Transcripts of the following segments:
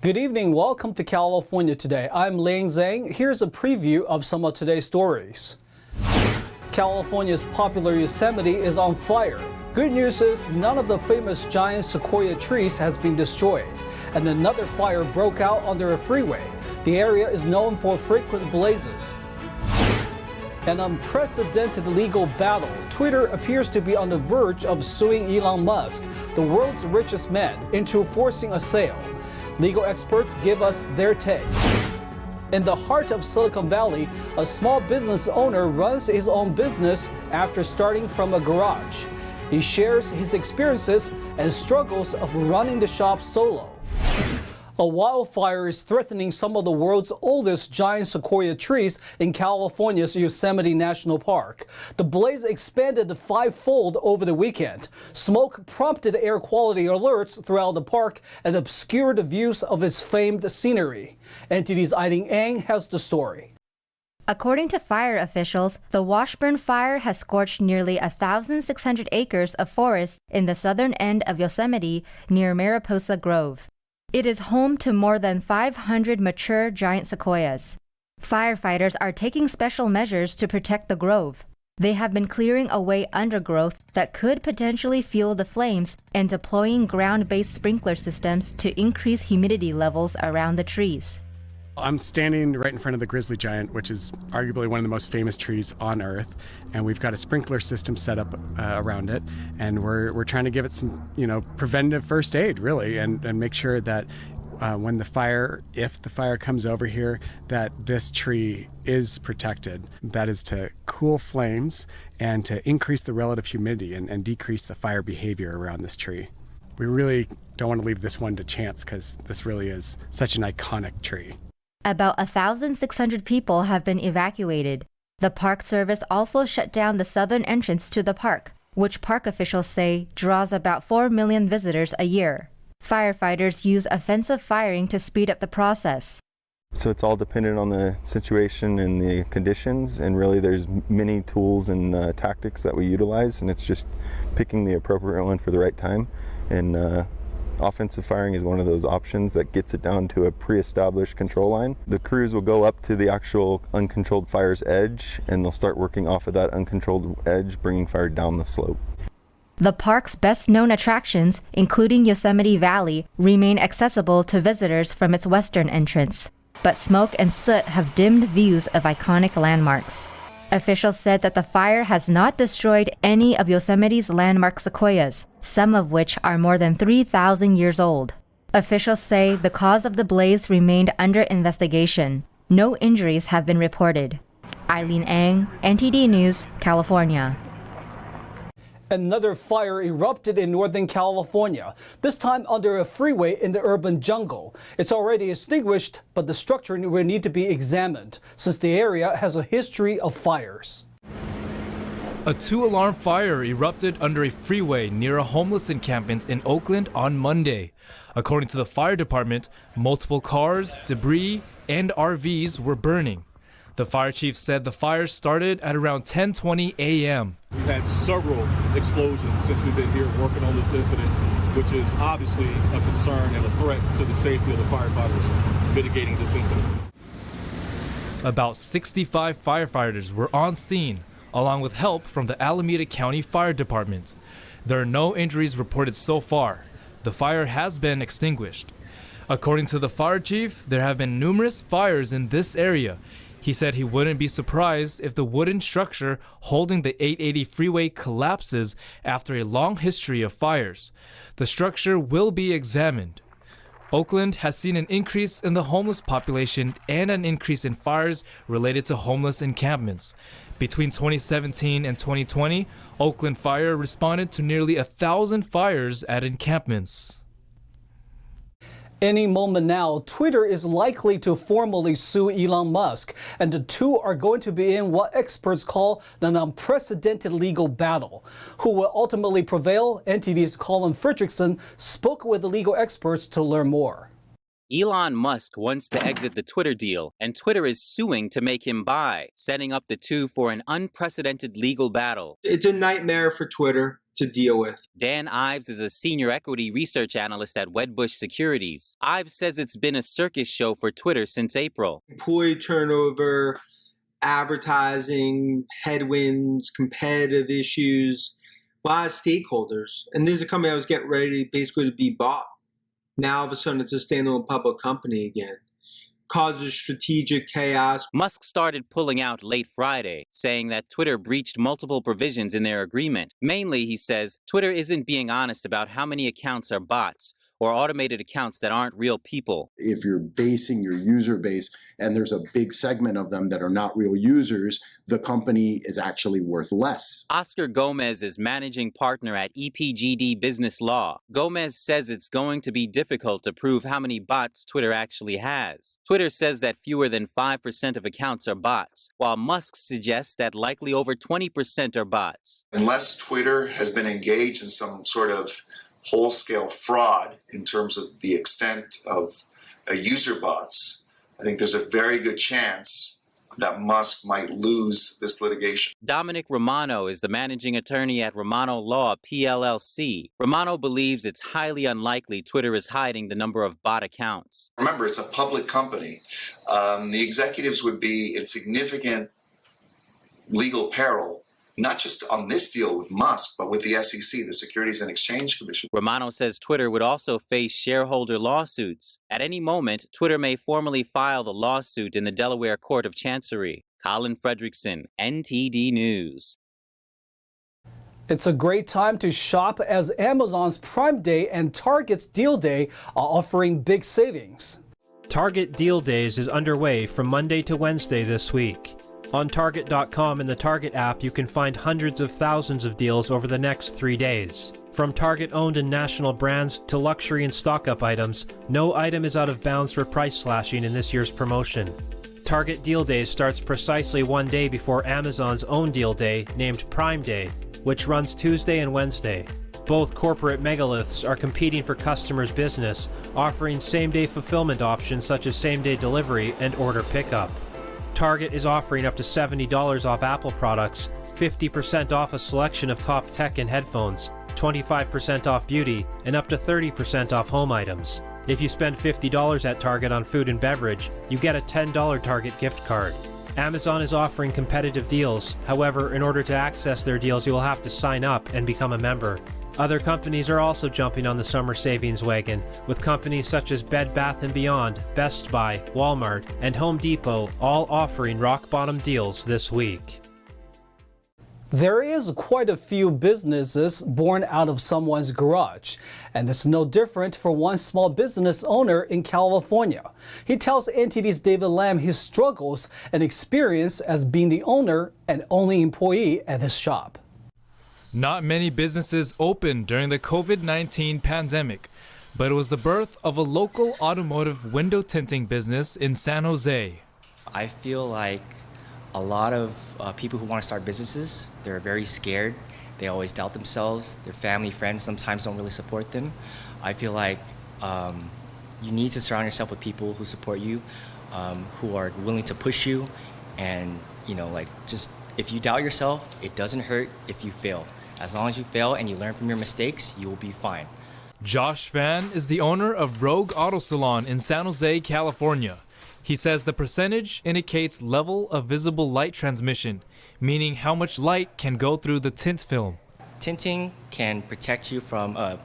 Good evening. Welcome to California Today. I'm Ling Zhang. Here's a preview of some of today's stories. California's popular Yosemite is on fire. Good news is none of the famous giant Sequoia trees has been destroyed. And another fire broke out under a freeway. The area is known for frequent blazes. An unprecedented legal battle. Twitter appears to be on the verge of suing Elon Musk, the world's richest man, into forcing a sale. Legal experts give us their take. In the heart of Silicon Valley, a small business owner runs his own business after starting from a garage. He shares his experiences and struggles of running the shop solo. A wildfire is threatening some of the world's oldest giant sequoia trees in California's Yosemite National Park. The blaze expanded fivefold over the weekend. Smoke prompted air quality alerts throughout the park and obscured the views of its famed scenery. NTD's Ilene has the story. According to fire officials, the Washburn fire has scorched nearly 1,600 acres of forest in the southern end of Yosemite near Mariposa Grove. It is home to more than 500 mature giant sequoias. Firefighters are taking special measures to protect the grove. They have been clearing away undergrowth that could potentially fuel the flames and deploying ground-based sprinkler systems to increase humidity levels around the trees. I'm standing right in front of the grizzly giant, which is arguably one of the most famous trees on Earth, and we've got a sprinkler system set up around it, and we're trying to give it some, preventive first aid, really, and make sure that when if the fire comes over here, that this tree is protected. That is to cool flames and to increase the relative humidity and decrease the fire behavior around this tree. We really don't want to leave this one to chance because this really is such an iconic tree. About 1,600 people have been evacuated. The Park Service also shut down the southern entrance to the park, which park officials say draws about 4 million visitors a year. Firefighters use offensive firing to speed up the process. So it's all dependent on the situation and the conditions, and really there's many tools and tactics that we utilize, and it's just picking the appropriate one for the right time. And offensive firing is one of those options that gets it down to a pre-established control line. The crews will go up to the actual uncontrolled fire's edge, and they'll start working off of that uncontrolled edge, bringing fire down the slope. The park's best-known attractions, including Yosemite Valley, remain accessible to visitors from its western entrance. But smoke and soot have dimmed views of iconic landmarks. Officials said that the fire has not destroyed any of Yosemite's landmark sequoias, some of which are more than 3,000 years old. Officials say the cause of the blaze remained under investigation. No injuries have been reported. Ilene Ang, NTD News, California. Another fire erupted in Northern California, this time under a freeway in the urban jungle. It's already extinguished, but the structure will need to be examined, since the area has a history of fires. A 2-alarm fire erupted under a freeway near a homeless encampment in Oakland on Monday. According to the fire department, multiple cars, debris, and RVs were burning. The fire chief said the fire started at around 10:20 a.m. We've had several explosions since we've been here working on this incident, which is obviously a concern and a threat to the safety of the firefighters mitigating this incident. About 65 firefighters were on scene, along with help from the Alameda County Fire Department. There are no injuries reported so far. The fire has been extinguished. According to the fire chief, there have been numerous fires in this area. He said he wouldn't be surprised if the wooden structure holding the 880 freeway collapses after a long history of fires. The structure will be examined. Oakland has seen an increase in the homeless population and an increase in fires related to homeless encampments. Between 2017 and 2020, Oakland Fire responded to nearly 1,000 fires at encampments. Any moment now, Twitter is likely to formally sue Elon Musk, and the two are going to be in what experts call an unprecedented legal battle. Who will ultimately prevail? NTD's Colin Fredrickson spoke with the legal experts to learn more. Elon Musk wants to exit the Twitter deal, and Twitter is suing to make him buy, setting up the two for an unprecedented legal battle. It's a nightmare for Twitter. to deal with. Dan Ives is a senior equity research analyst at Wedbush Securities. Ives says it's been a circus show for Twitter since April. Employee turnover, advertising, headwinds, competitive issues, a lot of stakeholders. And this is a company that was getting ready basically to be bought. Now all of a sudden it's a standalone public company again. Causes strategic chaos. Musk started pulling out late Friday, saying that Twitter breached multiple provisions in their agreement. Mainly, he says, Twitter isn't being honest about how many accounts are bots or automated accounts that aren't real people. If you're basing your user base and there's a big segment of them that are not real users, the company is actually worth less. Oscar Gomez is managing partner at EPGD Business Law. Gomez says it's going to be difficult to prove how many bots Twitter actually has. Twitter says that fewer than 5% of accounts are bots, while Musk suggests that likely over 20% are bots. Unless Twitter has been engaged in some sort of whole-scale fraud in terms of the extent of user bots, I think there's a very good chance that Musk might lose this litigation. Dominic Romano is the managing attorney at Romano Law PLLC. Romano believes it's highly unlikely Twitter is hiding the number of bot accounts. Remember, it's a public company. The executives would be in significant legal peril, not just on this deal with Musk, but with the SEC, the Securities and Exchange Commission. Romano says Twitter would also face shareholder lawsuits. At any moment, Twitter may formally file the lawsuit in the Delaware Court of Chancery. Colin Fredrickson, NTD News. It's a great time to shop as Amazon's Prime Day and Target's Deal Day are offering big savings. Target Deal Days is underway from Monday to Wednesday this week. On Target.com and the Target app, you can find hundreds of thousands of deals over the next 3 days. From Target-owned and national brands to luxury and stock-up items, no item is out of bounds for price slashing in this year's promotion. Target Deal Days starts precisely 1 day before Amazon's own deal day, named Prime Day, which runs Tuesday and Wednesday. Both corporate megaliths are competing for customers' business, offering same-day fulfillment options such as same-day delivery and order pickup. Target is offering up to $70 off Apple products, 50% off a selection of top tech and headphones, 25% off beauty, and up to 30% off home items. If you spend $50 at Target on food and beverage, you get a $10 Target gift card. Amazon is offering competitive deals. However, in order to access their deals, you will have to sign up and become a member. Other companies are also jumping on the summer savings wagon, with companies such as Bed Bath & Beyond, Best Buy, Walmart, and Home Depot all offering rock-bottom deals this week. There is quite a few businesses born out of someone's garage, and it's no different for one small business owner in California. He tells NTD's David Lamb his struggles and experience as being the owner and only employee at his shop. Not many businesses opened during the COVID-19 pandemic, but it was the birth of a local automotive window tinting business in San Jose. I feel like a lot of people who want to start businesses, they're very scared. They always doubt themselves. Their family, friends sometimes don't really support them. I feel like you need to surround yourself with people who support you, who are willing to push you, and just if you doubt yourself, it doesn't hurt if you fail. As long as you fail and you learn from your mistakes, you will be fine. Josh Fan is the owner of Rogue Auto Salon in San Jose, California. He says the percentage indicates level of visible light transmission, meaning how much light can go through the tint film. Tinting can protect you from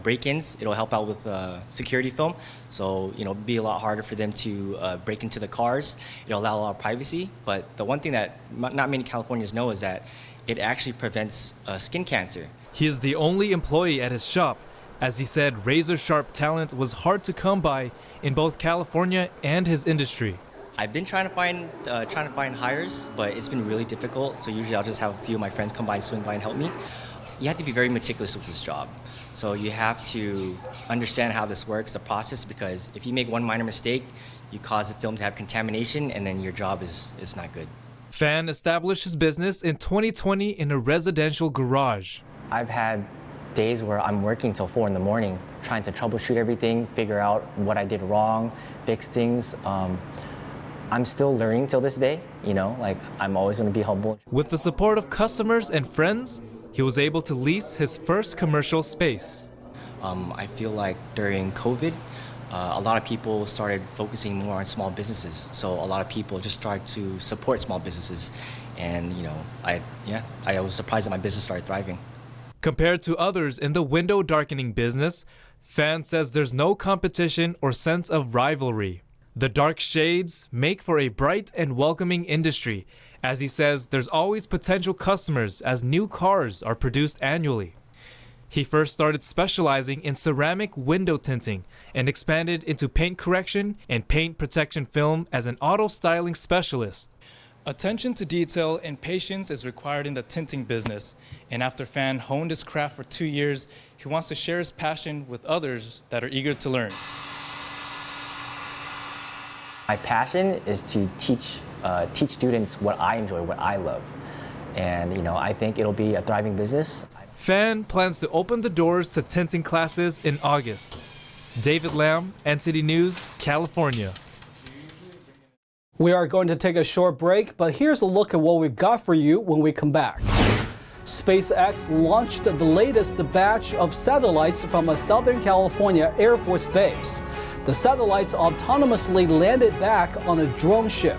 break-ins. It'll help out with security film, so it'd be a lot harder for them to break into the cars. It'll allow a lot of privacy, but the one thing that not many Californians know is that it actually prevents skin cancer. He is the only employee at his shop. As he said, razor-sharp talent was hard to come by in both California and his industry. I've been trying to find hires, but it's been really difficult. So usually I'll just have a few of my friends come by, swing by, and help me. You have to be very meticulous with this job. So you have to understand how this works, the process, because if you make one minor mistake, you cause the film to have contamination, and then your job is not good. Fan established his business in 2020 in a residential garage. I've had days where I'm working till 4 in the morning, trying to troubleshoot everything, figure out what I did wrong, fix things. I'm still learning till this day, I'm always going to be humble. With the support of customers and friends, he was able to lease his first commercial space. I feel like during COVID, a lot of people started focusing more on small businesses. So a lot of people just tried to support small businesses. And, I was surprised that my business started thriving. Compared to others in the window darkening business, Fan says there's no competition or sense of rivalry. The dark shades make for a bright and welcoming industry. As he says, there's always potential customers as new cars are produced annually. He first started specializing in ceramic window tinting and expanded into paint correction and paint protection film as an auto styling specialist. Attention to detail and patience is required in the tinting business, and after Fan honed his craft for 2 years, he wants to share his passion with others that are eager to learn. My passion is to teach students what I enjoy, what I love. And, I think it'll be a thriving business. Fan plans to open the doors to tinting classes in August. David Lamb, NCD News, California. We are going to take a short break, but here's a look at what we've got for you when we come back. SpaceX launched the latest batch of satellites from a Southern California Air Force base. The satellites autonomously landed back on a drone ship.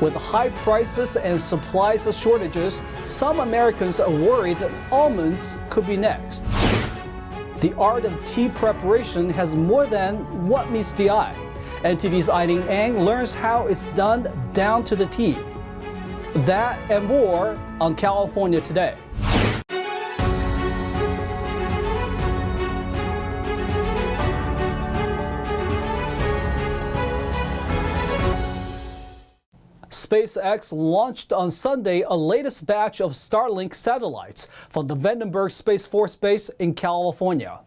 With high prices and supplies shortages, some Americans are worried that almonds could be next. The art of tea preparation has more than what meets the eye. NTD's Ilene Ang learns how it's done down to the T. That and more on California Today. SpaceX launched on Sunday a latest batch of Starlink satellites from the Vandenberg Space Force Base in California.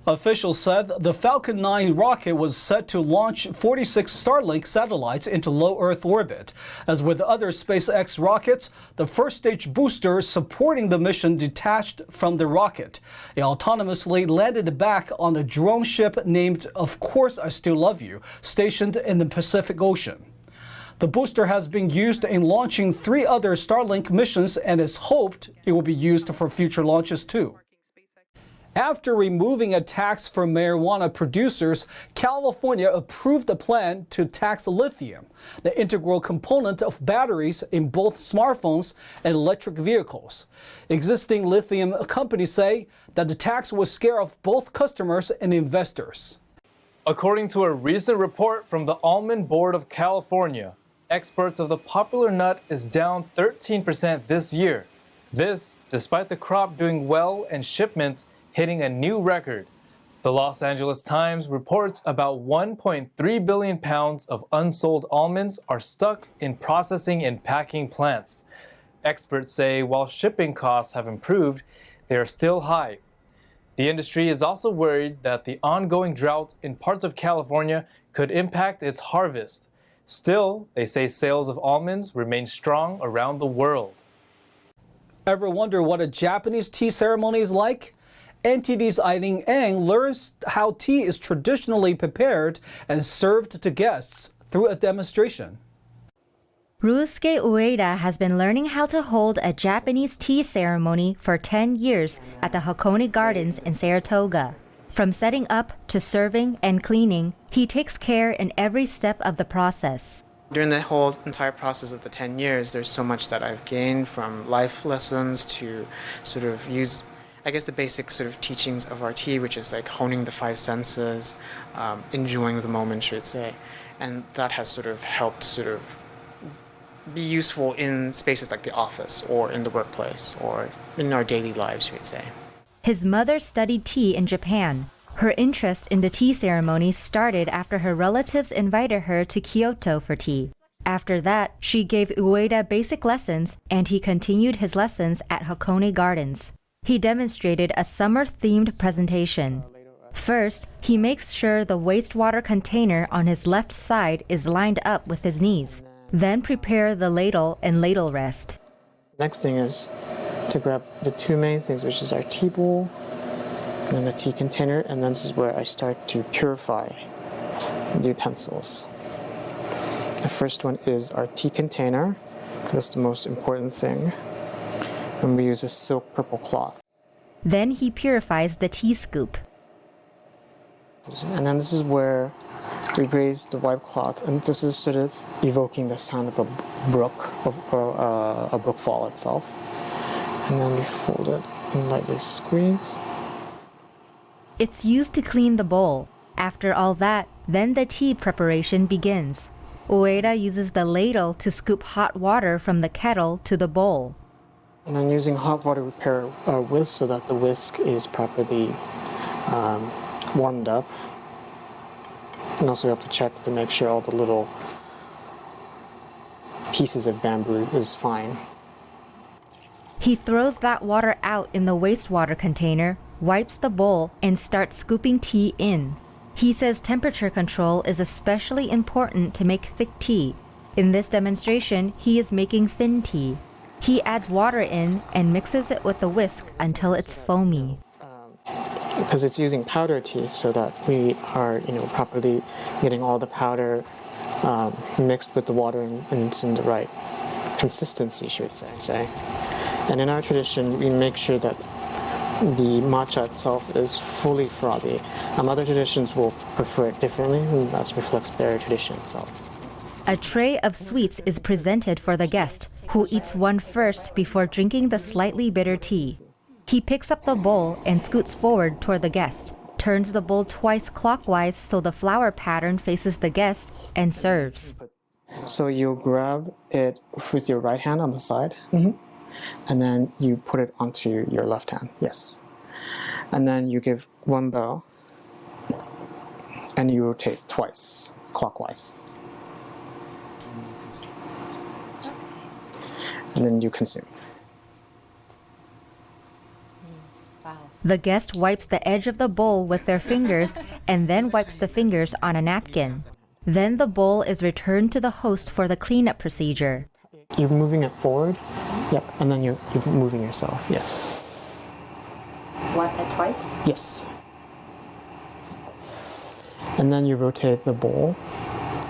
Officials said the Falcon 9 rocket was set to launch 46 Starlink satellites into low Earth orbit. As with other SpaceX rockets, the first stage booster supporting the mission detached from the rocket. It autonomously landed back on a drone ship named Of Course I Still Love You, stationed in the Pacific Ocean. The booster has been used in launching 3 other Starlink missions and is hoped it will be used for future launches too. After removing a tax for marijuana producers, California approved a plan to tax lithium, the integral component of batteries in both smartphones and electric vehicles. Existing lithium companies say that the tax will scare off both customers and investors. According to a recent report from the Almond Board of California, exports of the popular nut is down 13% this year. This, despite the crop doing well and shipments hitting a new record. The Los Angeles Times reports about 1.3 billion pounds of unsold almonds are stuck in processing and packing plants. Experts say while shipping costs have improved, they are still high. The industry is also worried that the ongoing drought in parts of California could impact its harvest. Still, they say sales of almonds remain strong around the world. Ever wonder what a Japanese tea ceremony is like? NTD's Ilene Ang learns how tea is traditionally prepared and served to guests through a demonstration. Ryusuke Ueda has been learning how to hold a Japanese tea ceremony for 10 years at the Hakone Gardens in Saratoga. From setting up to serving and cleaning, he takes care in every step of the process. During the whole entire process of the 10 years, there's so much that I've gained, from life lessons to sort of use, I guess, the basic sort of teachings of our tea, which is like honing the 5 senses, enjoying the moment, should say. And that has sort of helped sort of be useful in spaces like the office or in the workplace or in our daily lives, should say. His mother studied tea in Japan. Her interest in the tea ceremony started after her relatives invited her to Kyoto for tea. After that, she gave Ueda basic lessons, and he continued his lessons at Hakone Gardens. He demonstrated a summer-themed presentation. First, he makes sure the wastewater container on his left side is lined up with his knees. Then prepare the ladle and ladle rest. Next thing is to grab the 2 main things, which is our tea bowl and then the tea container, and then this is where I start to purify the utensils. The first one is our tea container, because that's the most important thing. and we use a silk purple cloth. Then he purifies the tea scoop. And then this is where we raise the white cloth, and this is sort of evoking the sound of a brook, or a brook fall itself. And then we fold it and lightly squeeze. It's used to clean the bowl. After all that, then the tea preparation begins. Ueda uses the ladle to scoop hot water from the kettle to the bowl. And then using hot water we pair a whisk so that the whisk is properly warmed up. And also we have to check to make sure all the little pieces of bamboo is fine. He throws that water out in the wastewater container, wipes the bowl, and starts scooping tea in. He says temperature control is especially important to make thick tea. In this demonstration, he is making thin tea. He adds water in and mixes it with a whisk until it's foamy. Because it's using powder tea, so that we are, properly getting all the powder mixed with the water and it's in the right consistency, should say. And in our tradition, we make sure that the matcha itself is fully frothy. Other traditions will prefer it differently, and that reflects their tradition itself. A tray of sweets is presented for the guest, who eats one first before drinking the slightly bitter tea. He picks up the bowl and scoots forward toward the guest, turns the bowl twice clockwise so the flower pattern faces the guest, and serves. So you'll grab it with your right hand on the side, and then you put it onto your left hand, yes. And then you give one bow, and you rotate twice, clockwise. And then you consume. The guest wipes the edge of the bowl with their fingers and then wipes the fingers on a napkin. Then the bowl is returned to the host for the cleanup procedure. You're moving it forward, yep, and then you're moving yourself, yes. Twice? Yes. And then you rotate the bowl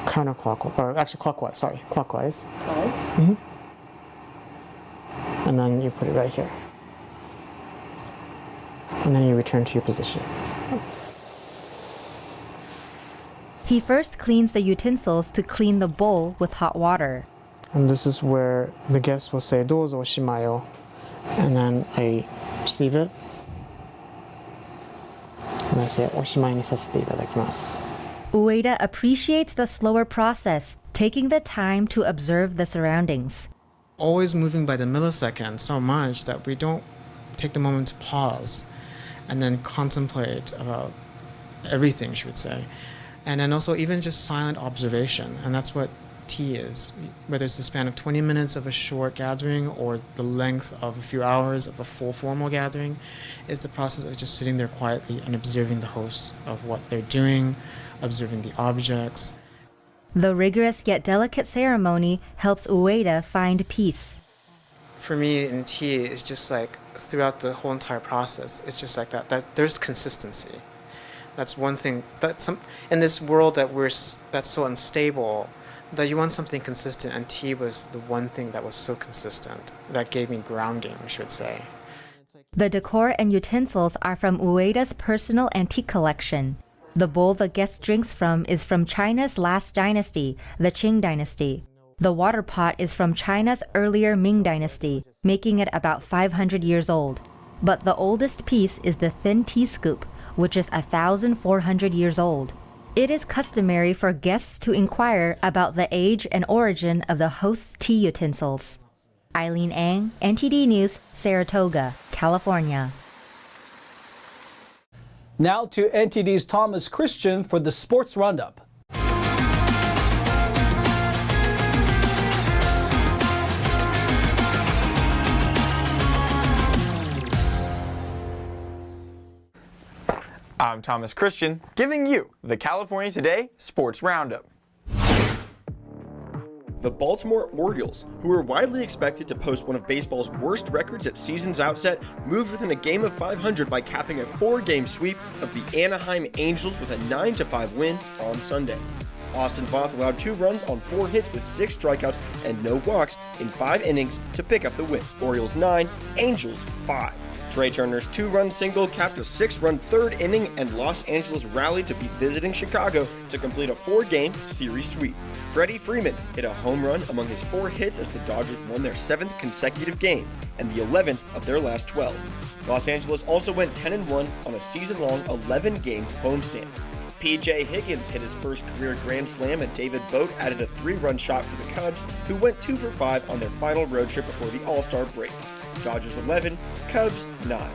counterclockwise, or actually clockwise, clockwise. Twice? And then you put it right here. And then you return to your position. He first cleans the utensils to clean the bowl with hot water. And this is where the guest will say, "Dozo shimayo," and then I receive it. And I say, "Oshimai ni sasete itadakimasu." Ueda appreciates the slower process, taking the time to observe the surroundings. Always moving by the millisecond so much that we don't take the moment to pause and then contemplate about everything, she would say. And then also even just silent observation, and that's what tea is. Whether it's the span of 20 minutes of a short gathering or the length of a few hours of a full formal gathering, it's the process of just sitting there quietly and observing the hosts of what they're doing, observing the objects. The rigorous yet delicate ceremony helps Ueda find peace. For me in tea, it's just like throughout the whole entire process, it's just like that there's consistency. That's one thing in this world that's so unstable, that you want something consistent, and tea was the one thing that was so consistent that gave me grounding, I should say. The decor and utensils are from Ueda's personal antique collection. The bowl the guest drinks from is from China's last dynasty, the Qing dynasty. The water pot is from China's earlier Ming dynasty, making it about 500 years old. But the oldest piece is the thin tea scoop, which is 1,400 years old. It is customary for guests to inquire about the age and origin of the host's tea utensils. Ilene Ang, NTD News, Saratoga, California. Now to NTD's Thomas Christian for the Sports Roundup. I'm Thomas Christian, giving you the California Today Sports Roundup. The Baltimore Orioles, who were widely expected to post one of baseball's worst records at season's outset, moved within a game of 500 by capping a 4-game sweep of the Anaheim Angels with a 9-5 win on Sunday. Austin Voth allowed 2 runs on 4 hits with 6 strikeouts and no walks in 5 innings to pick up the win. Orioles 9, Angels 5. Trey Turner's 2-run single capped a 6-run 3rd inning, and Los Angeles rallied to beat visiting Chicago to complete a 4-game series sweep. Freddie Freeman hit a home run among his 4 hits as the Dodgers won their 7th consecutive game and the 11th of their last 12. Los Angeles also went 10-1 on a season-long 11-game homestand. P.J. Higgins hit his first career grand slam, and David Bote added a 3-run shot for the Cubs, who went 2 for 5 on their final road trip before the All-Star break. Dodgers 11, Cubs 9.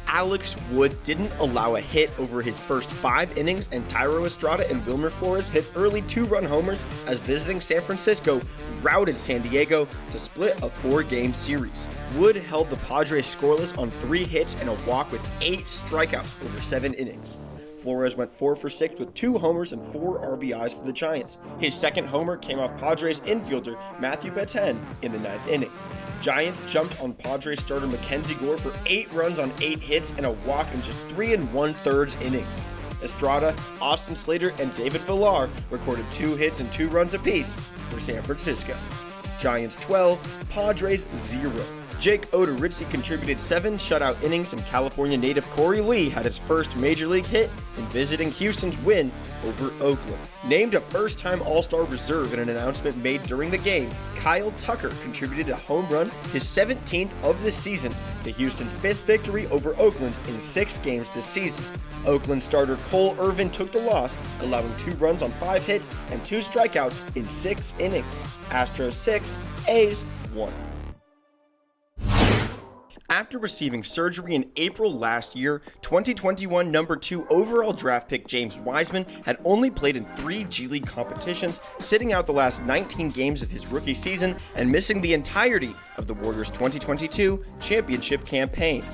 Alex Wood didn't allow a hit over his first 5 innings, and Thairo Estrada and Wilmer Flores hit early 2-run homers as visiting San Francisco routed San Diego to split a 4-game series. Wood held the Padres scoreless on 3 hits and a walk with 8 strikeouts over 7 innings. Flores went 4 for 6 with 2 homers and 4 RBIs for the Giants. His second homer came off Padres infielder Matthew Betten in the 9th inning. Giants jumped on Padres starter Mackenzie Gore for 8 runs on 8 hits and a walk in just 3 1/3 innings. Estrada, Austin Slater, and David Villar recorded 2 hits and 2 runs apiece for San Francisco. Giants 12, Padres 0. Jake Odorizzi contributed 7 shutout innings, and California native Corey Lee had his first major league hit in visiting Houston's win over Oakland. Named a first-time All-Star reserve in an announcement made during the game, Kyle Tucker contributed a home run, his 17th of the season, to Houston's 5th victory over Oakland in 6 games this season. Oakland starter Cole Irvin took the loss, allowing 2 runs on 5 hits and 2 strikeouts in 6 innings. Astros 6, A's 1. After receiving surgery in April last year, 2021 number 2 overall draft pick James Wiseman had only played in 3 G League competitions, sitting out the last 19 games of his rookie season and missing the entirety of the Warriors' 2022 championship campaign.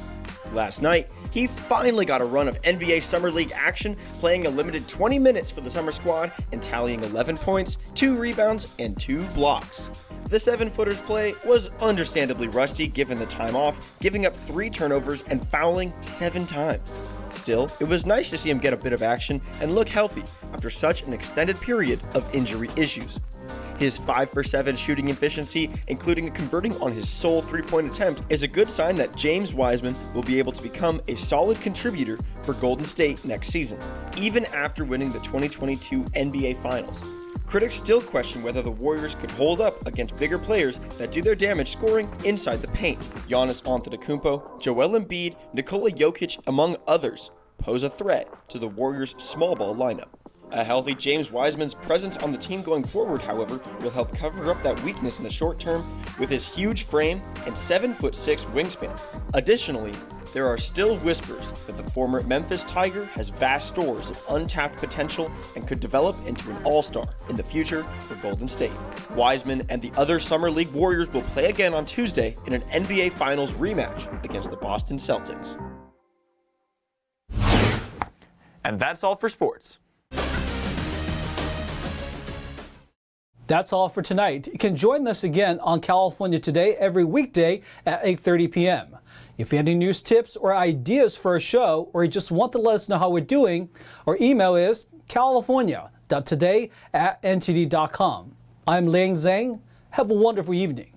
Last night, he finally got a run of NBA Summer League action, playing a limited 20 minutes for the summer squad and tallying 11 points, 2 rebounds, and 2 blocks. The 7-footer's play was understandably rusty given the time off, giving up 3 turnovers and fouling 7 times. Still, it was nice to see him get a bit of action and look healthy after such an extended period of injury issues. His 5 for 7 shooting efficiency, including converting on his sole 3-point attempt, is a good sign that James Wiseman will be able to become a solid contributor for Golden State next season, even after winning the 2022 NBA Finals. Critics still question whether the Warriors could hold up against bigger players that do their damage scoring inside the paint. Giannis Antetokounmpo, Joel Embiid, Nikola Jokic, among others, pose a threat to the Warriors' small ball lineup. A healthy James Wiseman's presence on the team going forward, however, will help cover up that weakness in the short term with his huge frame and 7'6" wingspan. Additionally, there are still whispers that the former Memphis Tiger has vast stores of untapped potential and could develop into an all-star in the future for Golden State. Wiseman and the other Summer League Warriors will play again on Tuesday in an NBA Finals rematch against the Boston Celtics. And that's all for sports. That's all for tonight. You can join us again on California Today every weekday at 8:30 p.m. If you have any news tips or ideas for a show, or you just want to let us know how we're doing, our email is california.today@ntd.com. I'm Liang Zhang. Have a wonderful evening.